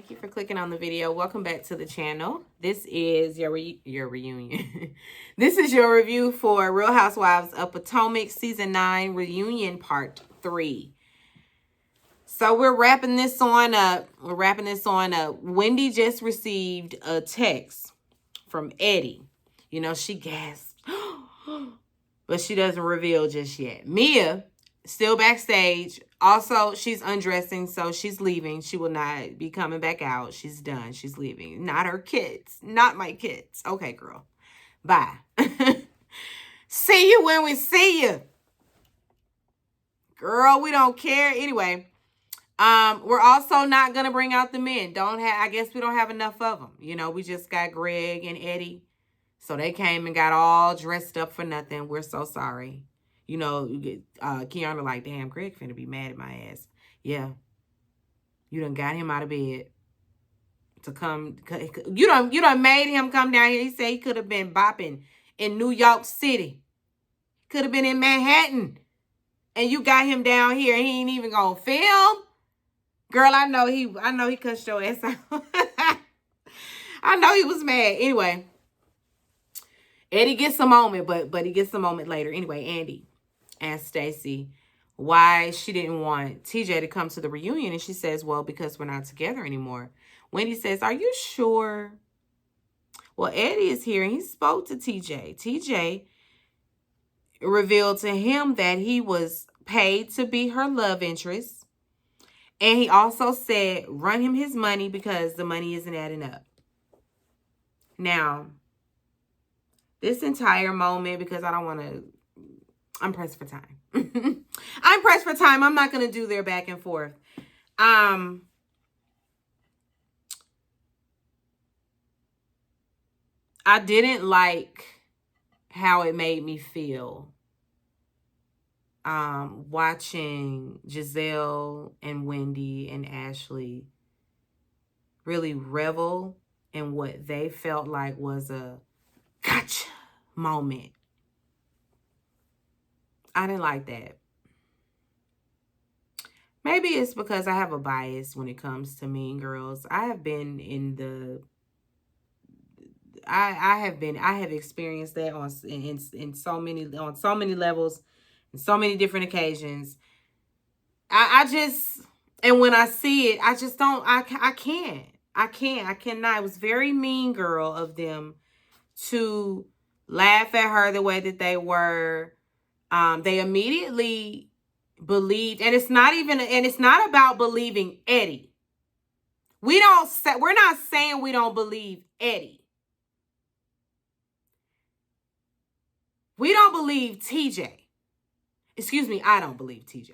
Thank you for clicking on the video. Welcome back to the channel. This is your reunion. This is your review for Real Housewives of Potomac Season 9 Reunion Part 3. So we're wrapping this on up. Wendy just received a text from Eddie. You know, she gasped. But she doesn't reveal just yet. Mia, still backstage. Also, she's undressing, so she's leaving. She will not be coming back out. She's done. She's leaving. Not her kids. Not my kids. Okay, girl. Bye. See you when we see you. Girl, we don't care. Anyway, we're also not going to bring out the men. I guess we don't have enough of them. You know, we just got Greg and Eddie. So they came and got all dressed up for nothing. We're so sorry. You know, Kiana like, damn, Greg finna be mad at my ass. Yeah. You done got him out of bed to come. You done made him come down here. He said he could have been bopping in New York City. Could have been in Manhattan. And you got him down here and he ain't even gonna film. Girl, I know he cussed your ass out. I know he was mad. Anyway. Eddie gets a moment, but he gets a moment later. Anyway, Andy asked Stacey why she didn't want TJ to come to the reunion. And she says, well, because we're not together anymore. Wendy says, are you sure? Well, Eddie is here and he spoke to TJ. TJ revealed to him that he was paid to be her love interest. And he also said, run him his money because the money isn't adding up. Now, this entire moment, because I don't want to, I'm pressed for time. I'm pressed for time. I'm not going to do their back and forth. I didn't like how it made me feel watching Giselle and Wendy and Ashley really revel in what they felt like was a gotcha moment. I didn't like that. Maybe it's because I have a bias when it comes to Mean Girls. I have been in the I have experienced that on so many levels, in so many different occasions. I just, and when I see it, I just don't, I cannot. It was very Mean Girl of them to laugh at her the way that they were. They immediately believed, and it's not about believing Eddie. We're not saying we don't believe Eddie. We don't believe TJ. Excuse me, I don't believe TJ.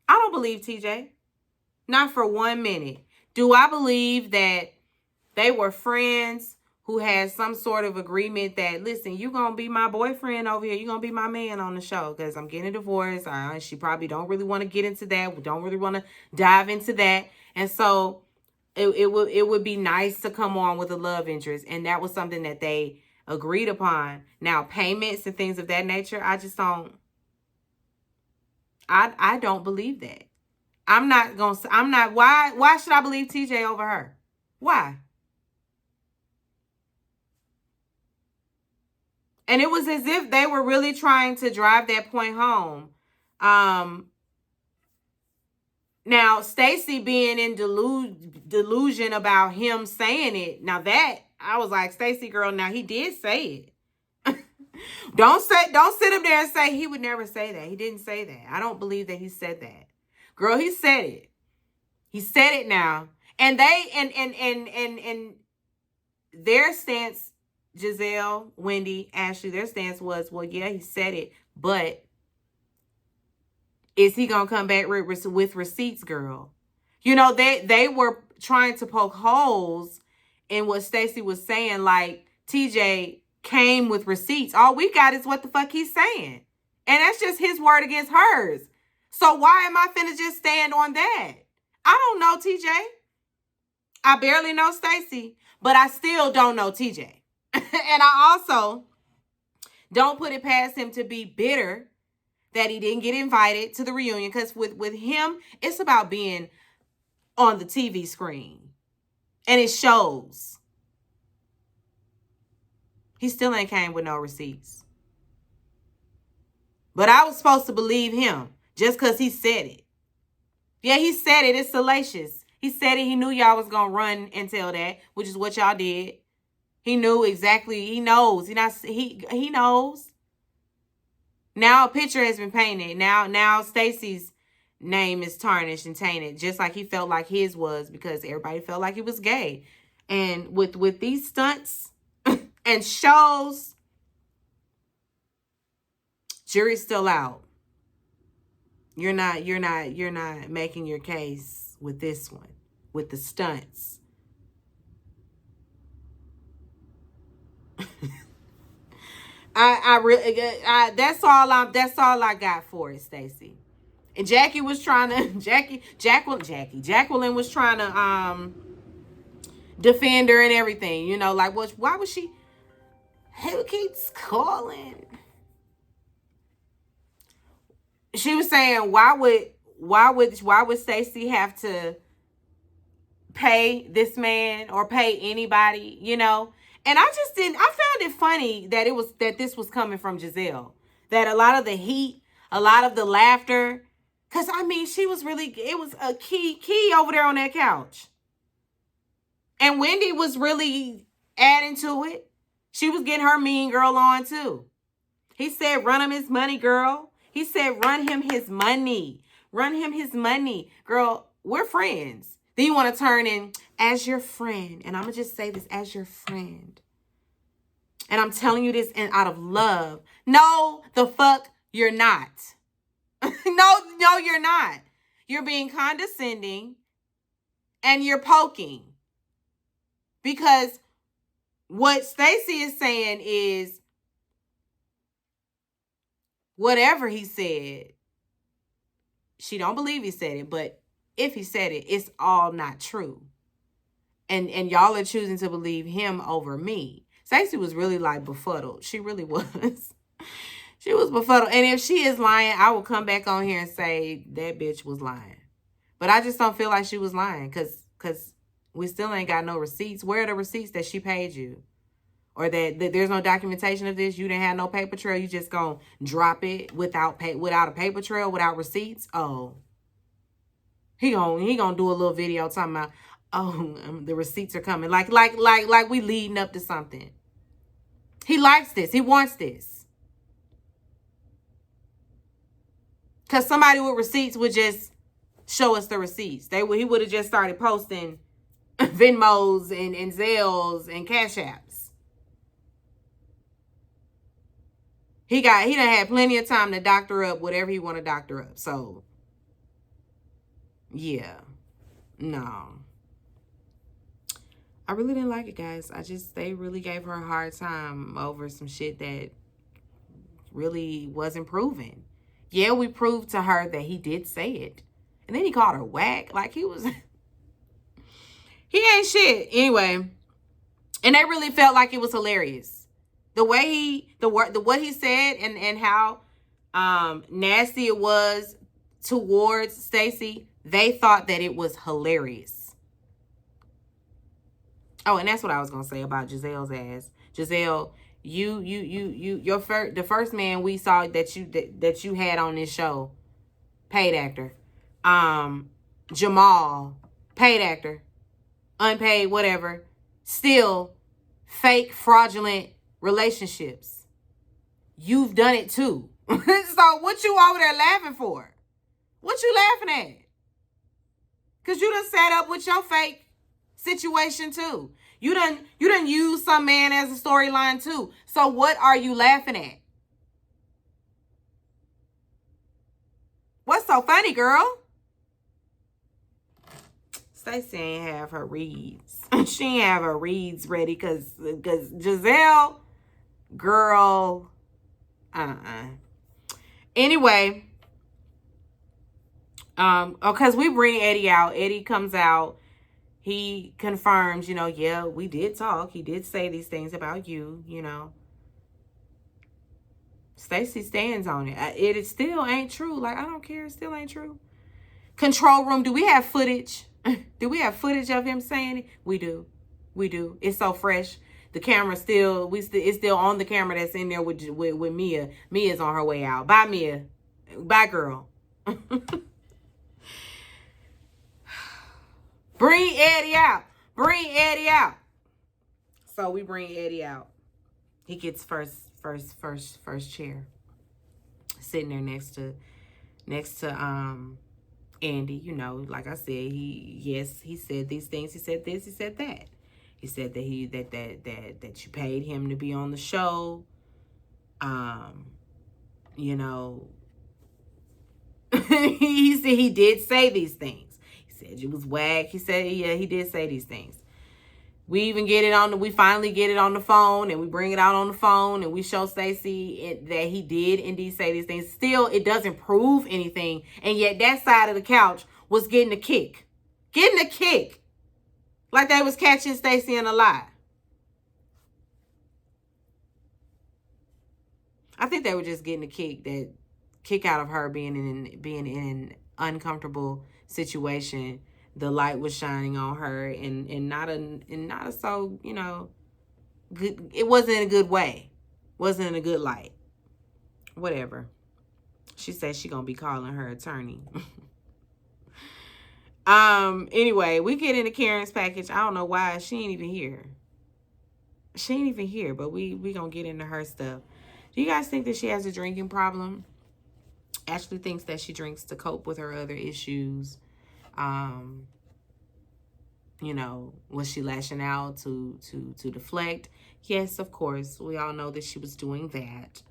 I don't believe TJ. Not for 1 minute. Do I believe that they were friends who had some sort of agreement that, listen, you're going to be my boyfriend over here. You're going to be my man on the show because I'm getting a divorce. She probably don't really want to get into that. We don't really want to dive into that. And so it would be nice to come on with a love interest. And that was something that they agreed upon. Now, payments and things of that nature, I just don't. I don't believe that. Why should I believe TJ over her? Why? And it was as if they were really trying to drive that point home. Now, Stacey being in delusion about him saying it. Now that, I was like, Stacey, girl, now he did say it. Don't sit up there and say he would never say that. He didn't say that. I don't believe that he said that. Girl, he said it. He said it now. And they, and their stance, Giselle, Wendy, Ashley, their stance was, well, yeah, he said it, but is he going to come back with receipts, girl? You know, they were trying to poke holes in what Stacey was saying, like TJ came with receipts. All we got is what the fuck he's saying. And that's just his word against hers. So why am I finna just stand on that? I don't know TJ. I barely know Stacey, but I still don't know TJ. And I also don't put it past him to be bitter that he didn't get invited to the reunion, because with him, it's about being on the TV screen. And it shows. He still ain't came with no receipts. But I was supposed to believe him just because he said it. Yeah, he said it. It's salacious. He said it. He knew y'all was going to run and tell that, which is what y'all did. He knew exactly. He knows. He knows. Now a picture has been painted. Now Stacey's name is tarnished and tainted, just like he felt like his was, because everybody felt like he was gay. And with these stunts and shows, jury's still out. You're not making your case with this one, with the stunts. I really that's all I got for it, Stacey. And Jackie was trying to Jacqueline was trying to defend her and everything, you know, like, why was she, who keeps calling? She was saying, why would Stacey have to pay this man or pay anybody, you know? And I found it funny that this was coming from Giselle. That a lot of the heat, a lot of the laughter, because I mean, it was a key over there on that couch. And Wendy was really adding to it. She was getting her mean girl on too. He said, run him his money, girl. He said, run him his money. Run him his money. Girl, we're friends. Then you want to turn in as your friend. And I'm going to just say this, as your friend. And I'm telling you this out of love. No, the fuck you're not. No, you're not. You're being condescending and you're poking. Because what Stacey is saying is, whatever he said, she don't believe he said it, but if he said it, it's all not true. And y'all are choosing to believe him over me. Stacey was really like befuddled. She really was. She was befuddled. And if she is lying, I will come back on here and say that bitch was lying. But I just don't feel like she was lying because we still ain't got no receipts. Where are the receipts that she paid you? Or that there's no documentation of this? You didn't have no paper trail. You just gonna drop it without a paper trail, without receipts? Oh. He gonna do a little video talking about, the receipts are coming. Like we leading up to something. He likes this. He wants this. Because somebody with receipts would just show us the receipts. He would have just started posting Venmos and Zelles and Cash Apps. He done had plenty of time to doctor up whatever he want to doctor up. So, yeah. No. I really didn't like it, guys. They really gave her a hard time over some shit that really wasn't proven. Yeah, we proved to her that he did say it. And then he called her whack. Like he ain't shit. Anyway. And they really felt like it was hilarious. The way what he said and how nasty it was towards Stacey, they thought that it was hilarious. Oh, and that's what I was gonna say about Giselle's ass. Giselle, the first man we saw that you had on this show, paid actor. Jamal, paid actor, unpaid, whatever, still fake, fraudulent relationships. You've done it too. So what you over there laughing for? What you laughing at? Because you done set up with your fake situation too. You done use some man as a storyline too. So what are you laughing at? What's so funny, girl? Stacey ain't have her reads. She ain't have her reads ready because Giselle, girl, Anyway, because we bring Eddie out. Eddie comes out. He confirms, yeah, we did talk. He did say these things about you, Stacey stands on it. It still ain't true. Like, I don't care. It still ain't true. Control room. Do we have footage Do we have footage of him saying it? We do. We do. It's so fresh. The camera still, it's still on the camera that's in there with Mia. Mia's on her way out. Bye, Mia. Bye, girl. Bring Eddie out. Bring Eddie out. So we bring Eddie out. He gets first chair. Sitting there next to Andy, you know, like I said, he said these things, he said this, he said that. He said that you paid him to be on the show. You know, he said he did say these things. He said it was whack. He said, yeah, he did say these things. We finally get it on the phone, and we bring it out on the phone, and we show Stacey that he did indeed say these things. Still, it doesn't prove anything, and yet that side of the couch was getting a kick. Getting a kick. Like they was catching Stacey in a lie. I think they were just getting a kick out of her being in an uncomfortable situation. The light was shining on her, and not a so, you know, good. It wasn't in a good way. Wasn't in a good light. Whatever. She said she gonna be calling her attorney. Anyway, we get into Karen's package. I don't know why she ain't even here. She ain't even here, but we gonna get into her stuff. Do you guys think that she has a drinking problem? Ashley thinks that she drinks to cope with her other issues. You know, was she lashing out to deflect? Yes, of course. We all know that she was doing that.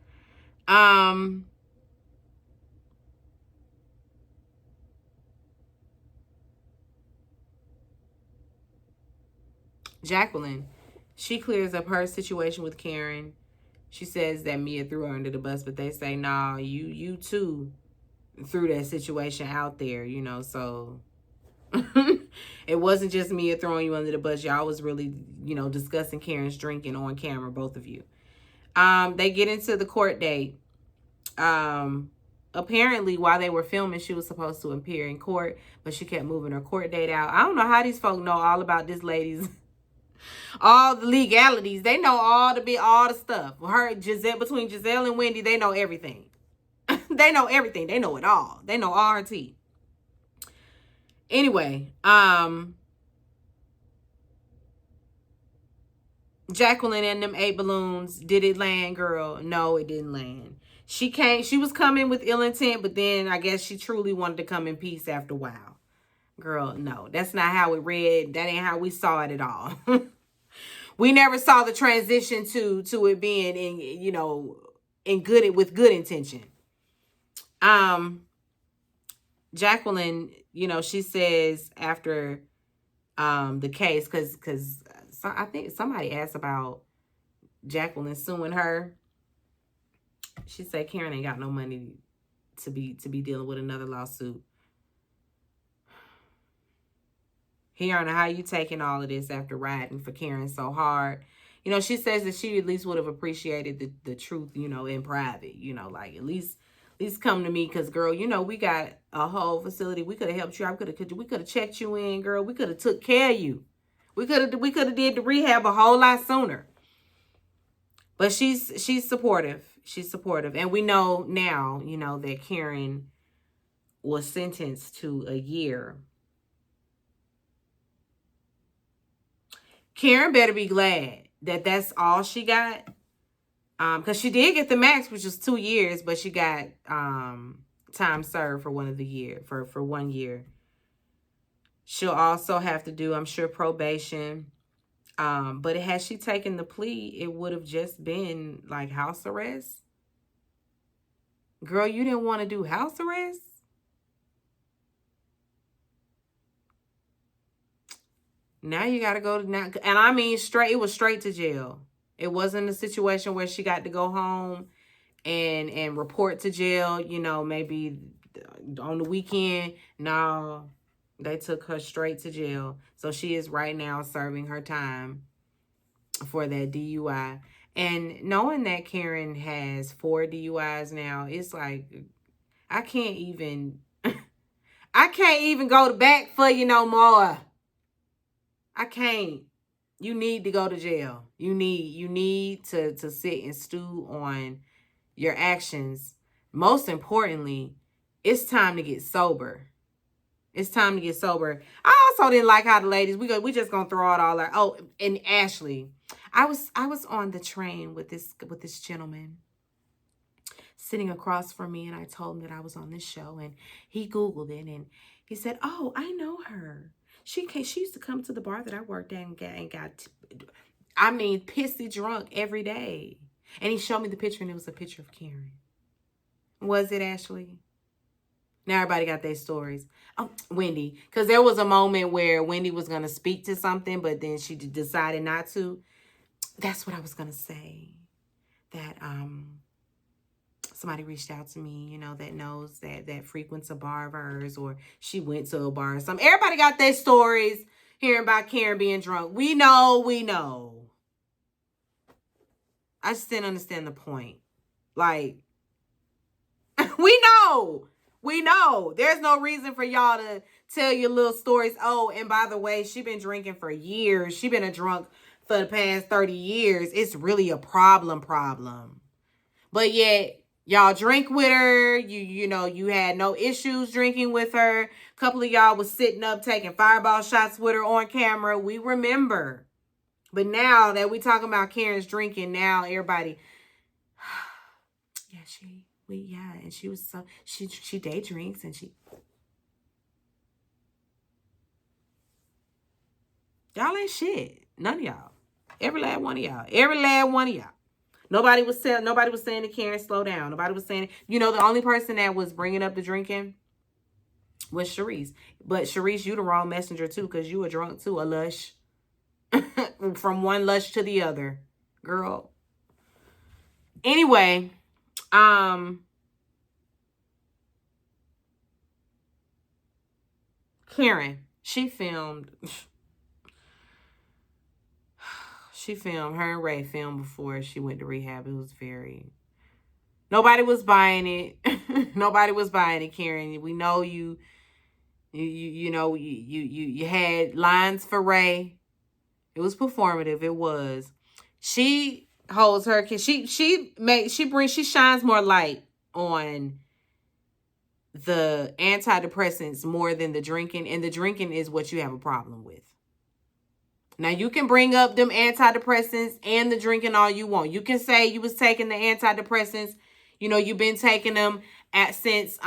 Jacqueline, she clears up her situation with Karen. She says that Mia threw her under the bus, but they say, nah, you too threw that situation out there, you know, so it wasn't just Mia throwing you under the bus. Y'all was really, you know, discussing Karen's drinking on camera, both of you. They get into the court date. Apparently, while they were filming, she was supposed to appear in court, but she kept moving her court date out. I don't know how these folk know all about this lady's all the legalities. They know all the stuff. Between Giselle and Wendy, they know everything. They know everything. They know it all. They know all her tea. Anyway, Jacqueline and them 8 balloons, did it land, girl? No, it didn't land. She was coming with ill intent, but then I guess she truly wanted to come in peace after a while. Girl, no, that's not how it read. That ain't how we saw it at all. We never saw the transition to it being in, you know, with good intention. Jacqueline, you know, she says after the case, because I think somebody asked about Jacqueline suing her. She said Karen ain't got no money to be dealing with another lawsuit. He don't know how you taking all of this after riding for Karen so hard. You know, she says that she at least would have appreciated the truth, you know, in private. You know, like at least come to me, because girl, you know, we got a whole facility. We could have helped you. We could have checked you in, girl. We could have took care of you. We could have did the rehab a whole lot sooner. But she's supportive. She's supportive. And we know now, you know, that Karen was sentenced to a year. Karen better be glad that that's all she got. Because she did get the max, which was 2 years, but she got time served for 1 year. For 1 year. She'll also have to do, I'm sure, probation. But had she taken the plea, it would have just been like house arrest. Girl, you didn't want to do house arrest? Now you got to go to now. And I mean, it was straight to jail. It wasn't a situation where she got to go home and report to jail, you know, maybe on the weekend. No, they took her straight to jail. So she is right now serving her time for that DUI. And knowing that Karen has 4 DUIs now, it's like, I can't even I can't even go to bat for you no more. I can't. You need to go to jail. You need to sit and stew on your actions. Most importantly, it's time to get sober. It's time to get sober. I also didn't like how the ladies, we just gonna throw it all out. Oh, and Ashley. I was on the train with this gentleman sitting across from me, and I told him that I was on this show, and he Googled it, and he said, "Oh, I know her. She used to come to the bar that I worked at and got I mean, pissy drunk every day." And he showed me the picture, and it was a picture of Karen. Was it, Ashley? Now everybody got their stories. Oh, Wendy, because there was a moment where Wendy was going to speak to something, but then she decided not to. That's what I was going to say. That somebody reached out to me, that knows that frequents a bar of hers, or she went to a bar or something. Everybody got their stories hearing about Karen being drunk. We know. I just didn't understand the point. Like, we know. There's no reason for y'all to tell your little stories. Oh, and by the way, she been drinking for years. She been a drunk for the past 30 years. It's really a problem. But yet, y'all drink with her. You had no issues drinking with her. A couple of y'all was sitting up taking fireball shots with her on camera. We remember. But now that we talking about Karen's drinking, now everybody, and she was she day drinks, and y'all ain't shit. None of y'all. Every last one of y'all. Nobody was saying to Karen, slow down. Nobody was saying, the only person that was bringing up the drinking was Sharice. But Sharice, you the wrong messenger too, because you were drunk too, a lush. From one lush to the other. Girl. Anyway, Karen, she filmed her and Ray filmed before she went to rehab. It was nobody was buying it. Nobody was buying it, Karen. We know you had lines for Ray. It was performative. It was. She holds her kid. She shines more light on the antidepressants more than the drinking, and the drinking is what you have a problem with. Now, you can bring up them antidepressants and the drinking all you want. You can say you was taking the antidepressants, you've been taking them since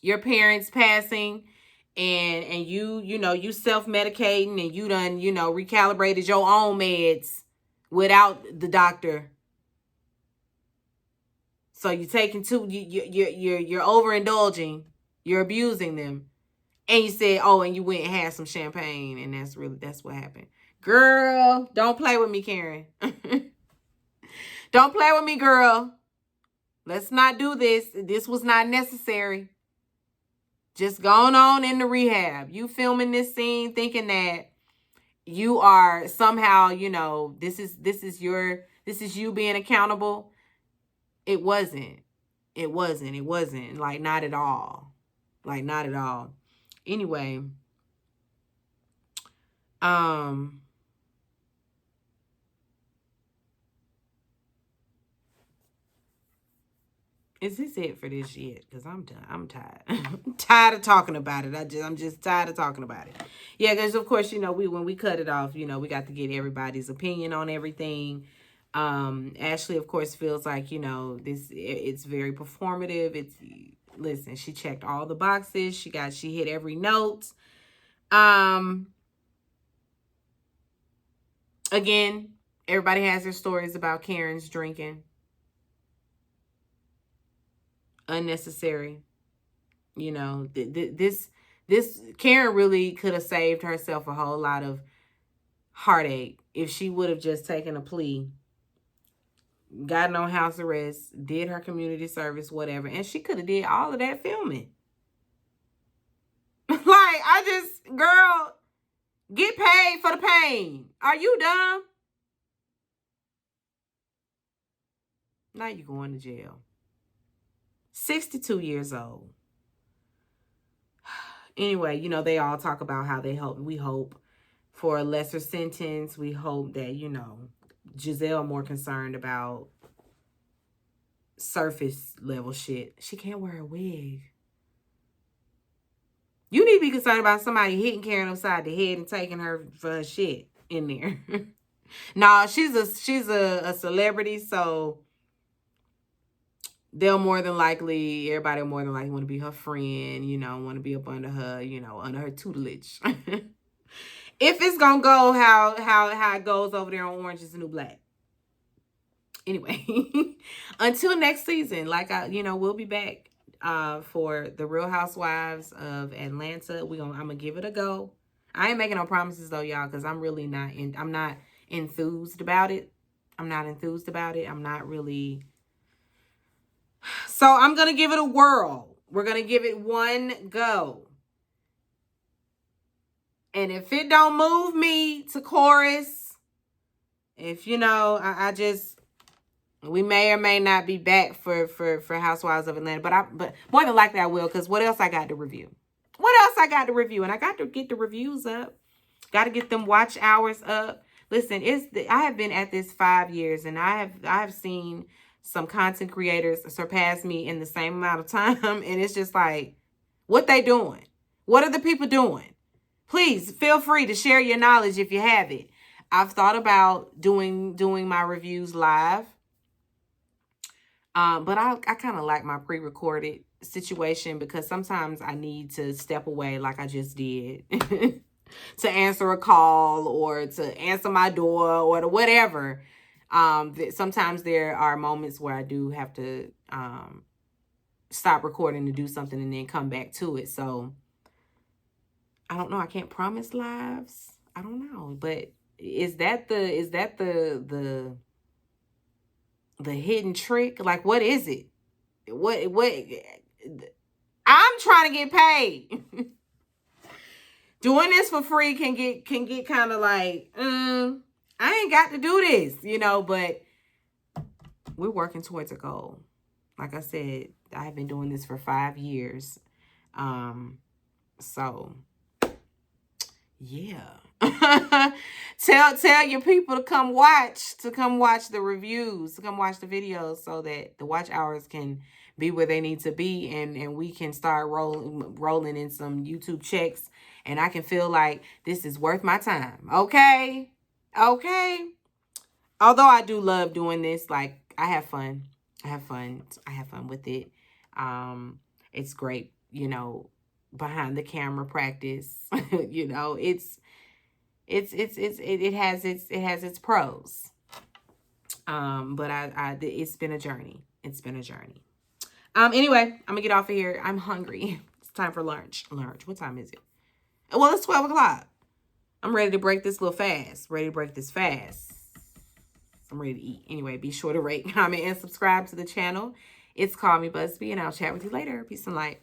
your parents passing, and you self-medicating, and you done, recalibrated your own meds without the doctor. So you're taking you're overindulging, you're abusing them. And you said, oh, and you went and had some champagne, and that's what happened. Girl, don't play with me, Karen. Don't play with me, girl. Let's not do this. This was not necessary. Just going on in the rehab. You filming this scene thinking that you are somehow, this is you being accountable. It wasn't. Like, not at all. Anyway, is this it for this yet? Because I'm done. I'm tired. I'm tired of talking about it. I'm just tired of talking about it. Yeah, because of course, when we cut it off, we got to get everybody's opinion on everything. Ashley, of course, feels like, it's very performative. Listen, she checked all the boxes. She hit every note. Again, everybody has their stories about Karen's drinking. Unnecessary. This Karen really could have saved herself a whole lot of heartache if she would have just taken a plea, gotten on house arrest, did her community service, whatever, and she could have did all of that filming. Girl, get paid for the pain. Are you dumb? Now you're going to jail. 62 years old. Anyway, you know, they all talk about how we hope for a lesser sentence. We hope that, you know, Giselle more concerned about surface level shit. She can't wear a wig. You need to be concerned about somebody hitting Karen upside the head and taking her for her shit in there. No, she's a celebrity, so everybody will more than likely want to be her friend, you know, want to be up under her, you know, under her tutelage. If it's gonna go how it goes over there on Orange Is the New Black. Anyway, until next season, we'll be back for the Real Housewives of Atlanta. I'm gonna give it a go. I ain't making no promises though, y'all, because I'm not enthused about it. I'm not really. So I'm gonna give it a whirl. We're gonna give it one go. And if it don't move me to chorus, if you know, we may or may not be back for Housewives of Atlanta, but more than likely I will, because what else I got to review? And I got to get the reviews up. Got to get them watch hours up. Listen, I have been at this 5 years, and I have seen some content creators surpass me in the same amount of time, and it's just like, what they doing? What are the people doing? Please feel free to share your knowledge if you have it. I've thought about doing my reviews live. But I kind of like my pre-recorded situation, because sometimes I need to step away like I just did to answer a call or to answer my door or to whatever. Sometimes there are moments where I do have to stop recording to do something and then come back to it. So I don't know. I can't promise lives. I don't know. But is that the hidden trick? Like, what is it? What I'm trying to get paid. Doing this for free can get kind of like, I ain't got to do this, you know, but we're working towards a goal. Like I said, I have been doing this for 5 years. So yeah. Tell your people to come watch the reviews, to come watch the videos, so that the watch hours can be where they need to be, and we can start rolling in some YouTube checks, and I can feel like this is worth my time. Okay. Although I do love doing this, like, I have fun with it. It's great, you know, behind the camera practice. You know, it has its pros. But it's been a journey. Anyway, I'm gonna get off of here. I'm hungry. It's time for lunch. What time is it? Well, it's 12 o'clock. I'm ready to break this fast. I'm ready to eat. Anyway, be sure to rate, comment, and subscribe to the channel. It's Call Me Busby, and I'll chat with you later. Peace and light.